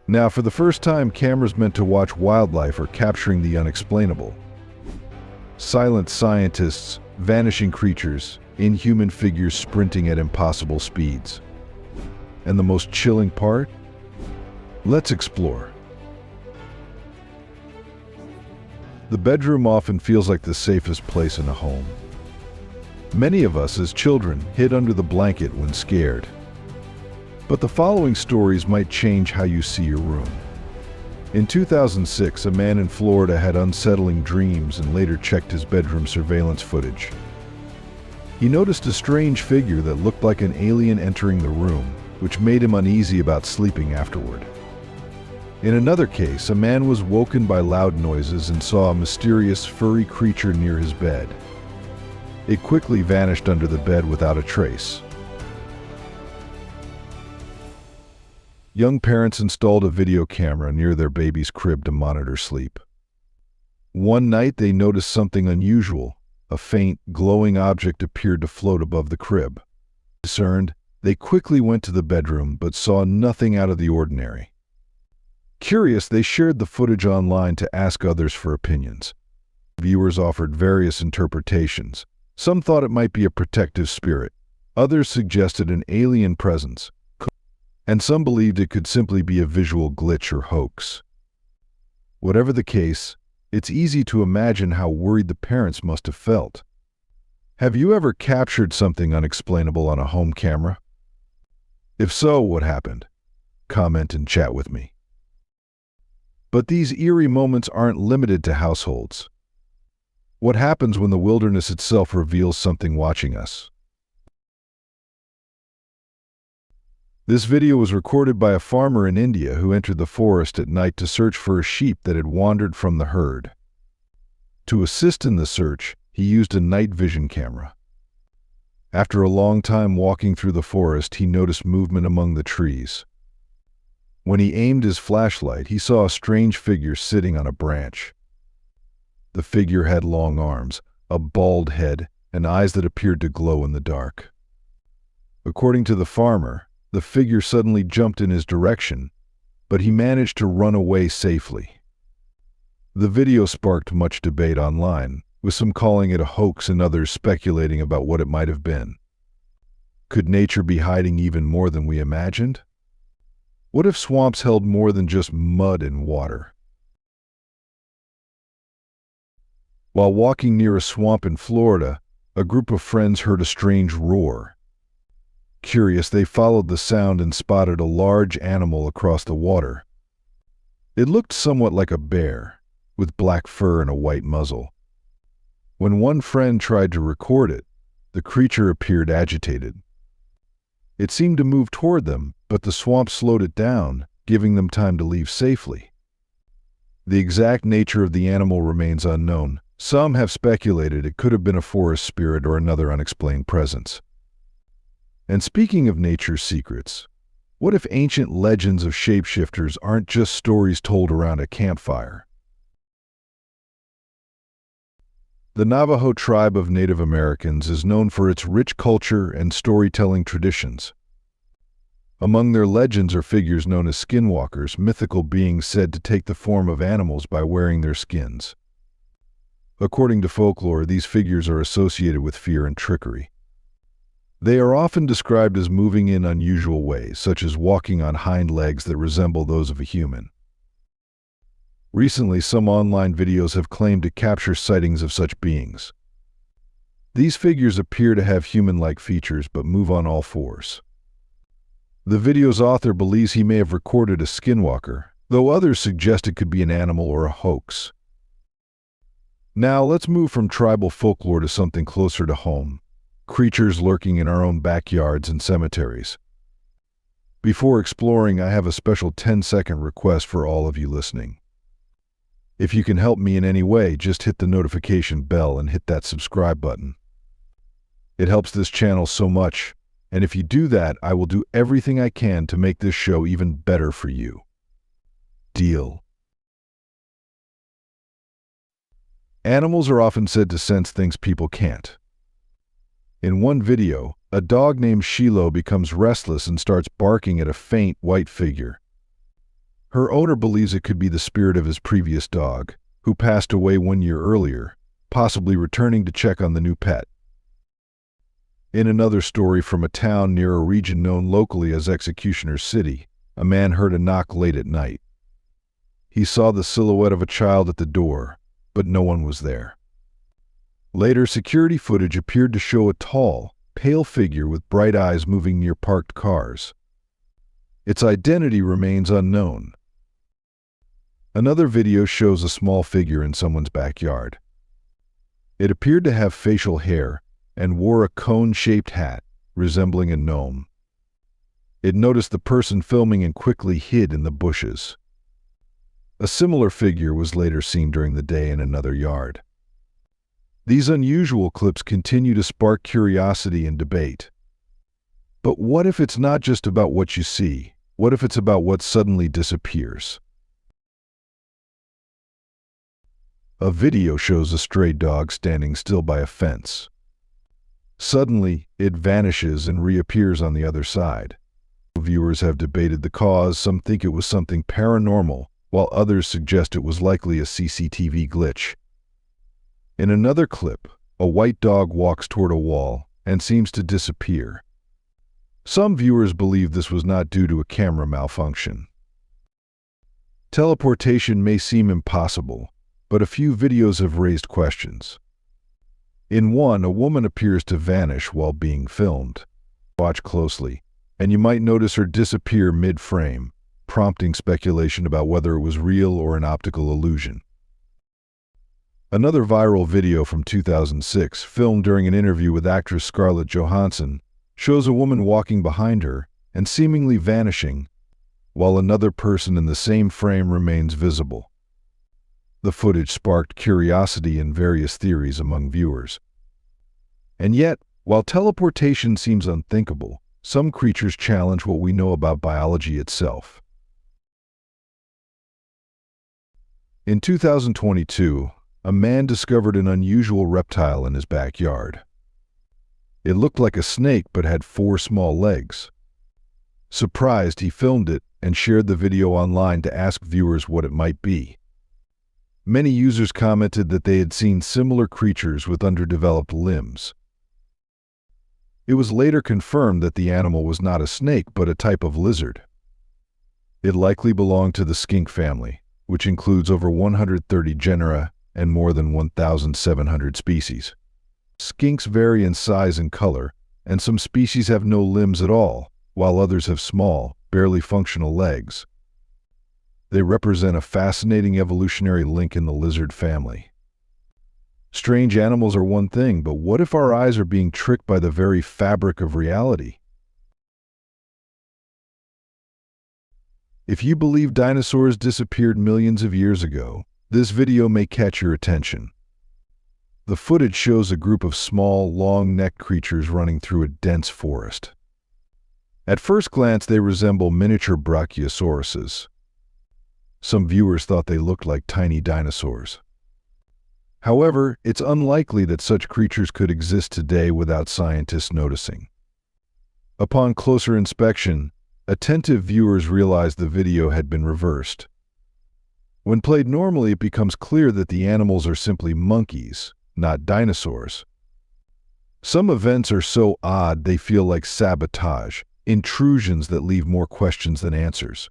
Now, for the first time, cameras meant to watch wildlife are capturing the unexplainable. Silent scientists, vanishing creatures, inhuman figures sprinting at impossible speeds. And the most chilling part? Let's explore. The bedroom often feels like the safest place in a home. Many of us as children hid under the blanket when scared. But the following stories might change how you see your room. In 2006, a man in Florida had unsettling dreams and later checked his bedroom surveillance footage. He noticed a strange figure that looked like an alien entering the room, which made him uneasy about sleeping afterward. In another case, a man was woken by loud noises and saw a mysterious furry creature near his bed. It quickly vanished under the bed without a trace. Young parents installed a video camera near their baby's crib to monitor sleep. One night they noticed something unusual. A faint, glowing object appeared to float above the crib. Concerned, they quickly went to the bedroom but saw nothing out of the ordinary. Curious, they shared the footage online to ask others for opinions. Viewers offered various interpretations. Some thought it might be a protective spirit. Others suggested an alien presence. And some believed it could simply be a visual glitch or hoax. Whatever the case, it's easy to imagine how worried the parents must have felt. Have you ever captured something unexplainable on a home camera? If so, what happened? Comment and chat with me. But these eerie moments aren't limited to households. What happens when the wilderness itself reveals something watching us? This video was recorded by a farmer in India who entered the forest at night to search for a sheep that had wandered from the herd. To assist in the search, he used a night vision camera. After a long time walking through the forest, he noticed movement among the trees. When he aimed his flashlight, he saw a strange figure sitting on a branch. The figure had long arms, a bald head, and eyes that appeared to glow in the dark. According to the farmer, the figure suddenly jumped in his direction, but he managed to run away safely. The video sparked much debate online, with some calling it a hoax and others speculating about what it might have been. Could nature be hiding even more than we imagined? What if swamps held more than just mud and water? While walking near a swamp in Florida, a group of friends heard a strange roar. Curious, they followed the sound and spotted a large animal across the water. It looked somewhat like a bear, with black fur and a white muzzle. When one friend tried to record it, the creature appeared agitated. It seemed to move toward them, but the swamp slowed it down, giving them time to leave safely. The exact nature of the animal remains unknown. Some have speculated it could have been a forest spirit or another unexplained presence. And speaking of nature's secrets, what if ancient legends of shapeshifters aren't just stories told around a campfire? The Navajo tribe of Native Americans is known for its rich culture and storytelling traditions. Among their legends are figures known as skinwalkers, mythical beings said to take the form of animals by wearing their skins. According to folklore, these figures are associated with fear and trickery. They are often described as moving in unusual ways, such as walking on hind legs that resemble those of a human. Recently, some online videos have claimed to capture sightings of such beings. These figures appear to have human-like features but move on all fours. The video's author believes he may have recorded a skinwalker, though others suggest it could be an animal or a hoax. Now, let's move from tribal folklore to something closer to home. Creatures lurking in our own backyards and cemeteries. Before exploring, I have a special 10-second request for all of you listening. If you can help me in any way, just hit the notification bell and hit that subscribe button. It helps this channel so much, and if you do that, I will do everything I can to make this show even better for you. Deal. Animals are often said to sense things people can't. In one video, a dog named Shiloh becomes restless and starts barking at a faint white figure. Her owner believes it could be the spirit of his previous dog, who passed away 1 year earlier, possibly returning to check on the new pet. In another story from a town near a region known locally as Executioner City, a man heard a knock late at night. He saw the silhouette of a child at the door, but no one was there. Later, security footage appeared to show a tall, pale figure with bright eyes moving near parked cars. Its identity remains unknown. Another video shows a small figure in someone's backyard. It appeared to have facial hair and wore a cone-shaped hat, resembling a gnome. It noticed the person filming and quickly hid in the bushes. A similar figure was later seen during the day in another yard. These unusual clips continue to spark curiosity and debate. But what if it's not just about what you see? What if it's about what suddenly disappears? A video shows a stray dog standing still by a fence. Suddenly, it vanishes and reappears on the other side. Viewers have debated the cause. Some think it was something paranormal, while others suggest it was likely a CCTV glitch. In another clip, a white dog walks toward a wall and seems to disappear. Some viewers believe this was not due to a camera malfunction. Teleportation may seem impossible, but a few videos have raised questions. In one, a woman appears to vanish while being filmed. Watch closely, and you might notice her disappear mid-frame, prompting speculation about whether it was real or an optical illusion. Another viral video from 2006, filmed during an interview with actress Scarlett Johansson, shows a woman walking behind her and seemingly vanishing, while another person in the same frame remains visible. The footage sparked curiosity and various theories among viewers. And yet, while teleportation seems unthinkable, some creatures challenge what we know about biology itself. In 2022, a man discovered an unusual reptile in his backyard. It looked like a snake but had 4 small legs. Surprised, he filmed it and shared the video online to ask viewers what it might be. Many users commented that they had seen similar creatures with underdeveloped limbs. It was later confirmed that the animal was not a snake but a type of lizard. It likely belonged to the skink family, which includes over 130 genera and more than 1,700 species. Skinks vary in size and color, and some species have no limbs at all, while others have small, barely functional legs. They represent a fascinating evolutionary link in the lizard family. Strange animals are one thing, but what if our eyes are being tricked by the very fabric of reality? If you believe dinosaurs disappeared millions of years ago, this video may catch your attention. The footage shows a group of small, long-necked creatures running through a dense forest. At first glance, they resemble miniature brachiosauruses. Some viewers thought they looked like tiny dinosaurs. However, it's unlikely that such creatures could exist today without scientists noticing. Upon closer inspection, attentive viewers realized the video had been reversed. When played normally, it becomes clear that the animals are simply monkeys, not dinosaurs. Some events are so odd they feel like sabotage, intrusions that leave more questions than answers.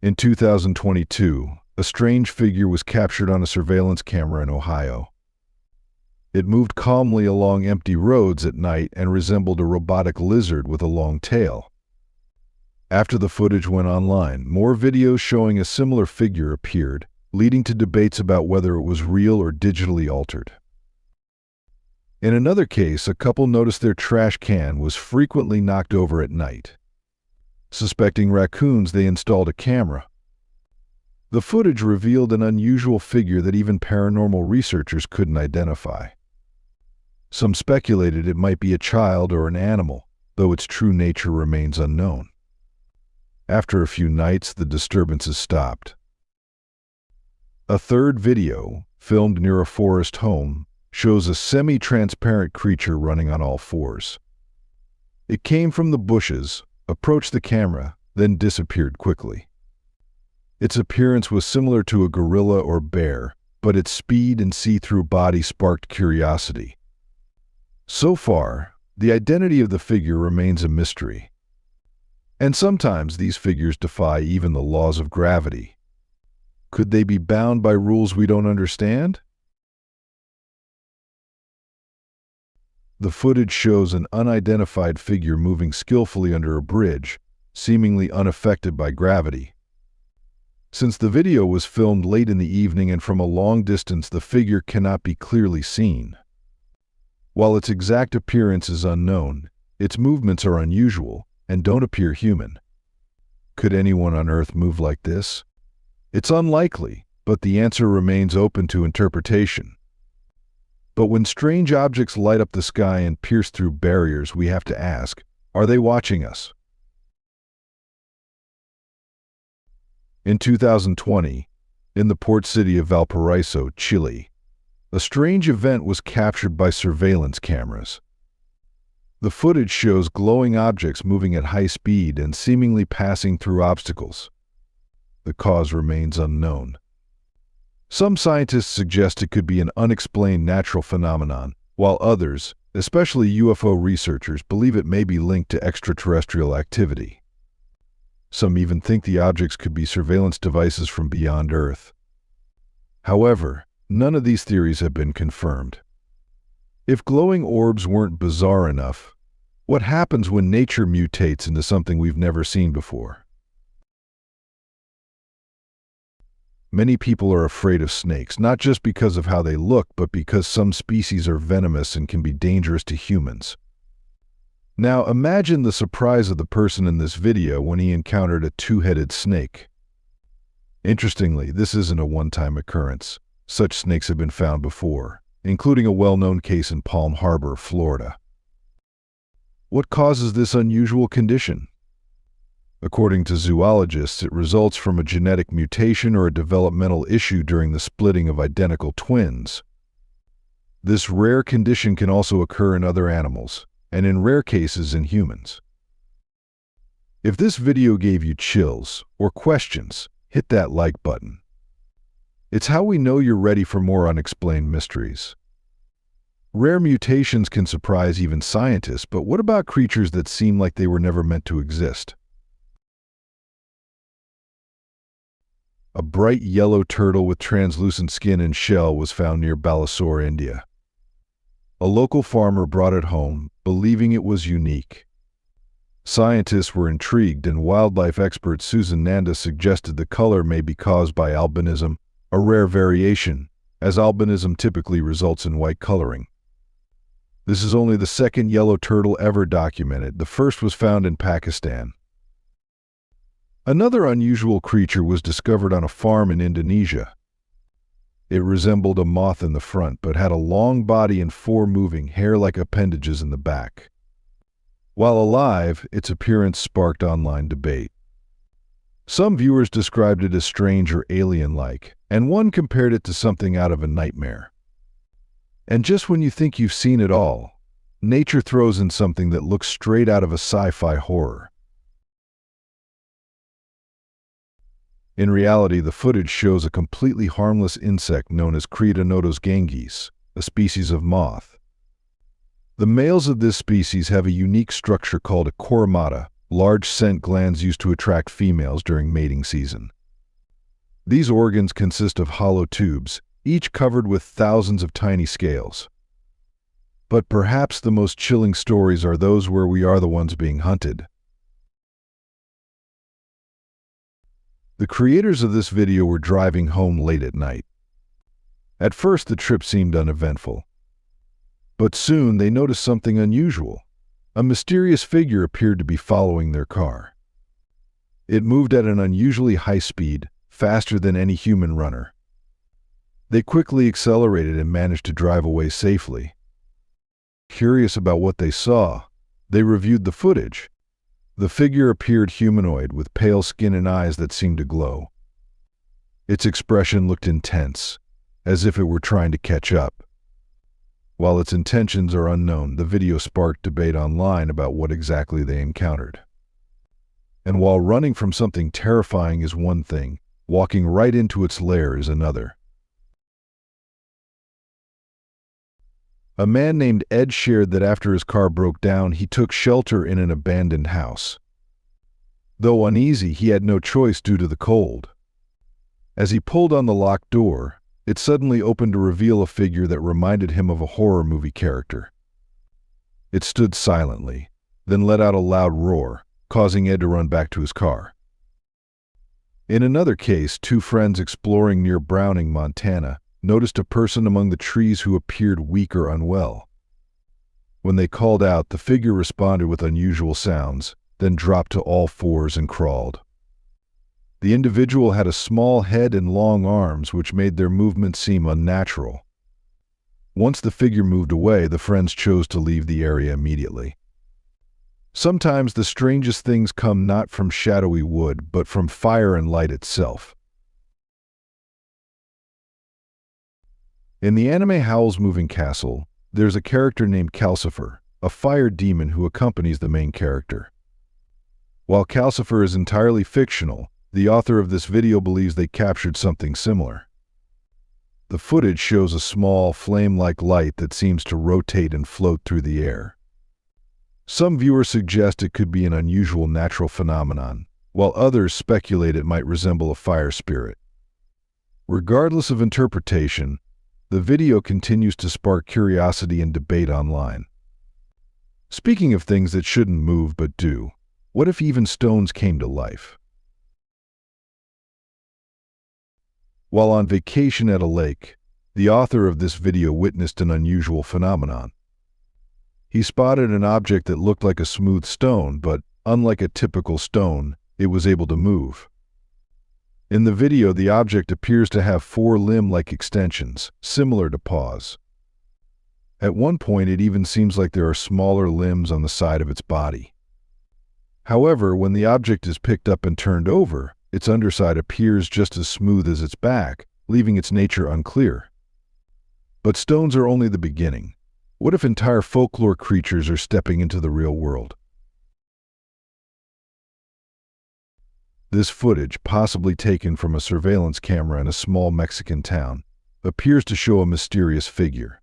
In 2022, a strange figure was captured on a surveillance camera in Ohio. It moved calmly along empty roads at night and resembled a robotic lizard with a long tail. After the footage went online, more videos showing a similar figure appeared, leading to debates about whether it was real or digitally altered. In another case, a couple noticed their trash can was frequently knocked over at night. Suspecting raccoons, they installed a camera. The footage revealed an unusual figure that even paranormal researchers couldn't identify. Some speculated it might be a child or an animal, though its true nature remains unknown. After a few nights, the disturbances stopped. A third video, filmed near a forest home, shows a semi-transparent creature running on all fours. It came from the bushes, approached the camera, then disappeared quickly. Its appearance was similar to a gorilla or bear, but its speed and see-through body sparked curiosity. So far, the identity of the figure remains a mystery. And sometimes these figures defy even the laws of gravity. Could they be bound by rules we don't understand? The footage shows an unidentified figure moving skillfully under a bridge, seemingly unaffected by gravity. Since the video was filmed late in the evening and from a long distance, the figure cannot be clearly seen. While its exact appearance is unknown, its movements are unusual and don't appear human. Could anyone on Earth move like this? It's unlikely, but the answer remains open to interpretation. But when strange objects light up the sky and pierce through barriers, we have to ask, are they watching us? In 2020, in the port city of Valparaíso, Chile, a strange event was captured by surveillance cameras. The footage shows glowing objects moving at high speed and seemingly passing through obstacles. The cause remains unknown. Some scientists suggest it could be an unexplained natural phenomenon, while others, especially UFO researchers, believe it may be linked to extraterrestrial activity. Some even think the objects could be surveillance devices from beyond Earth. However, none of these theories have been confirmed. If glowing orbs weren't bizarre enough, what happens when nature mutates into something we've never seen before? Many people are afraid of snakes, not just because of how they look, but because some species are venomous and can be dangerous to humans. Now imagine the surprise of the person in this video when he encountered a two-headed snake. Interestingly, this isn't a one-time occurrence. Such snakes have been found before, including a well-known case in Palm Harbor, Florida. What causes this unusual condition? According to zoologists, it results from a genetic mutation or a developmental issue during the splitting of identical twins. This rare condition can also occur in other animals, and in rare cases in humans. If this video gave you chills or questions, hit that like button. It's how we know you're ready for more unexplained mysteries. Rare mutations can surprise even scientists, but what about creatures that seem like they were never meant to exist? A bright yellow turtle with translucent skin and shell was found near Balasore, India. A local farmer brought it home, believing it was unique. Scientists were intrigued, and wildlife expert Susan Nanda suggested the color may be caused by albinism, a rare variation, as albinism typically results in white coloring. This is only the second yellow turtle ever documented. The first was found in Pakistan. Another unusual creature was discovered on a farm in Indonesia. It resembled a moth in the front, but had a long body and four moving, hair-like appendages in the back. While alive, its appearance sparked online debate. Some viewers described it as strange or alien-like, and one compared it to something out of a nightmare. And just when you think you've seen it all, nature throws in something that looks straight out of a sci-fi horror. In reality, the footage shows a completely harmless insect known as Cryptids gangees, a species of moth. The males of this species have a unique structure called a coromata, large scent glands used to attract females during mating season. These organs consist of hollow tubes, each covered with thousands of tiny scales. But perhaps the most chilling stories are those where we are the ones being hunted. The creators of this video were driving home late at night. At first, the trip seemed uneventful. But soon they noticed something unusual. A mysterious figure appeared to be following their car. It moved at an unusually high speed, faster than any human runner. They quickly accelerated and managed to drive away safely. Curious about what they saw, they reviewed the footage. The figure appeared humanoid with pale skin and eyes that seemed to glow. Its expression looked intense, as if it were trying to catch up. While its intentions are unknown, the video sparked debate online about what exactly they encountered. And while running from something terrifying is one thing, walking right into its lair is another. A man named Ed shared that after his car broke down, he took shelter in an abandoned house. Though uneasy, he had no choice due to the cold. As he pulled on the locked door, it suddenly opened to reveal a figure that reminded him of a horror movie character. It stood silently, then let out a loud roar, causing Ed to run back to his car. In another case, two friends exploring near Browning, Montana, noticed a person among the trees who appeared weak or unwell. When they called out, the figure responded with unusual sounds, then dropped to all fours and crawled. The individual had a small head and long arms, which made their movement seem unnatural. Once the figure moved away, the friends chose to leave the area immediately. Sometimes the strangest things come not from shadowy wood, but from fire and light itself. In the anime Howl's Moving Castle, there's a character named Calcifer, a fire demon who accompanies the main character. While Calcifer is entirely fictional, the author of this video believes they captured something similar. The footage shows a small, flame-like light that seems to rotate and float through the air. Some viewers suggest it could be an unusual natural phenomenon, while others speculate it might resemble a fire spirit. Regardless of interpretation, the video continues to spark curiosity and debate online. Speaking of things that shouldn't move but do, what if even stones came to life? While on vacation at a lake, the author of this video witnessed an unusual phenomenon. He spotted an object that looked like a smooth stone, but unlike a typical stone, it was able to move. In the video, the object appears to have four limb-like extensions, similar to paws. At one point, it even seems like there are smaller limbs on the side of its body. However, when the object is picked up and turned over, its underside appears just as smooth as its back, leaving its nature unclear. But stones are only the beginning. What if entire folklore creatures are stepping into the real world? This footage, possibly taken from a surveillance camera in a small Mexican town, appears to show a mysterious figure.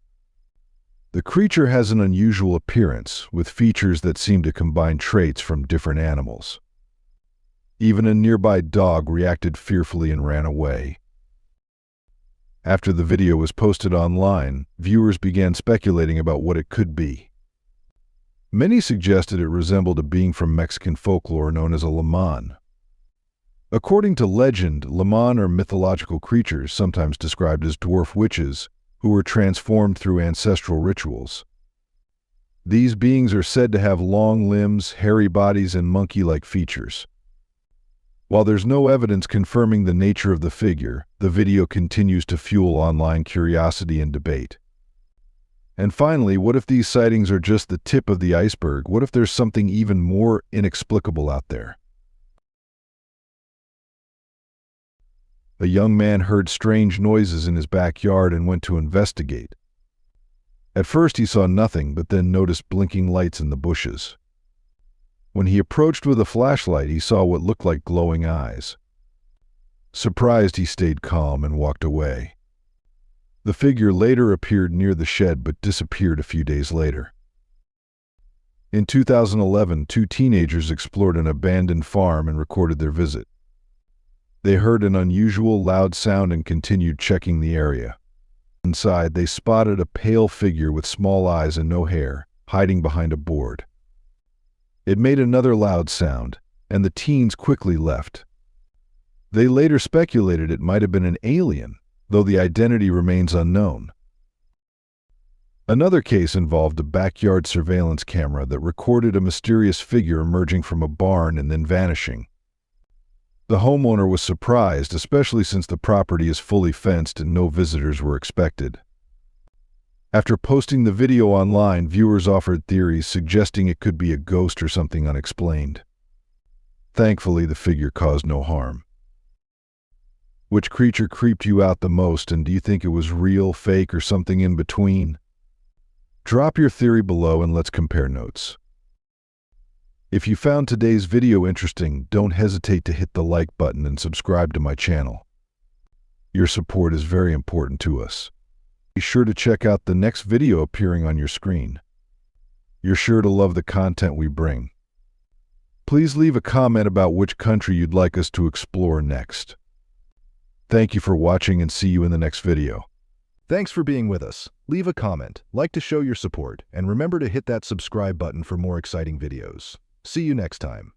The creature has an unusual appearance, with features that seem to combine traits from different animals. Even a nearby dog reacted fearfully and ran away. After the video was posted online, viewers began speculating about what it could be. Many suggested it resembled a being from Mexican folklore known as a Lamon. According to legend, Lamon are mythological creatures, sometimes described as dwarf witches, who were transformed through ancestral rituals. These beings are said to have long limbs, hairy bodies, and monkey-like features. While there's no evidence confirming the nature of the figure, the video continues to fuel online curiosity and debate. And finally, what if these sightings are just the tip of the iceberg? What if there's something even more inexplicable out there? A young man heard strange noises in his backyard and went to investigate. At first he saw nothing, but then noticed blinking lights in the bushes. When he approached with a flashlight, he saw what looked like glowing eyes. Surprised, he stayed calm and walked away. The figure later appeared near the shed but disappeared a few days later. In 2011, two teenagers explored an abandoned farm and recorded their visit. They heard an unusual loud sound and continued checking the area. Inside, they spotted a pale figure with small eyes and no hair, hiding behind a board. It made another loud sound, and the teens quickly left. They later speculated it might have been an alien, though the identity remains unknown. Another case involved a backyard surveillance camera that recorded a mysterious figure emerging from a barn and then vanishing. The homeowner was surprised, especially since the property is fully fenced and no visitors were expected. After posting the video online, viewers offered theories suggesting it could be a ghost or something unexplained. Thankfully, the figure caused no harm. Which creature creeped you out the most, and do you think it was real, fake, or something in between? Drop your theory below and let's compare notes. If you found today's video interesting, don't hesitate to hit the like button and subscribe to my channel. Your support is very important to us. Be sure to check out the next video appearing on your screen. You're sure to love the content we bring. Please leave a comment about which country you'd like us to explore next. Thank you for watching and see you in the next video. Thanks for being with us. Leave a comment, like to show your support, and remember to hit that subscribe button for more exciting videos. See you next time.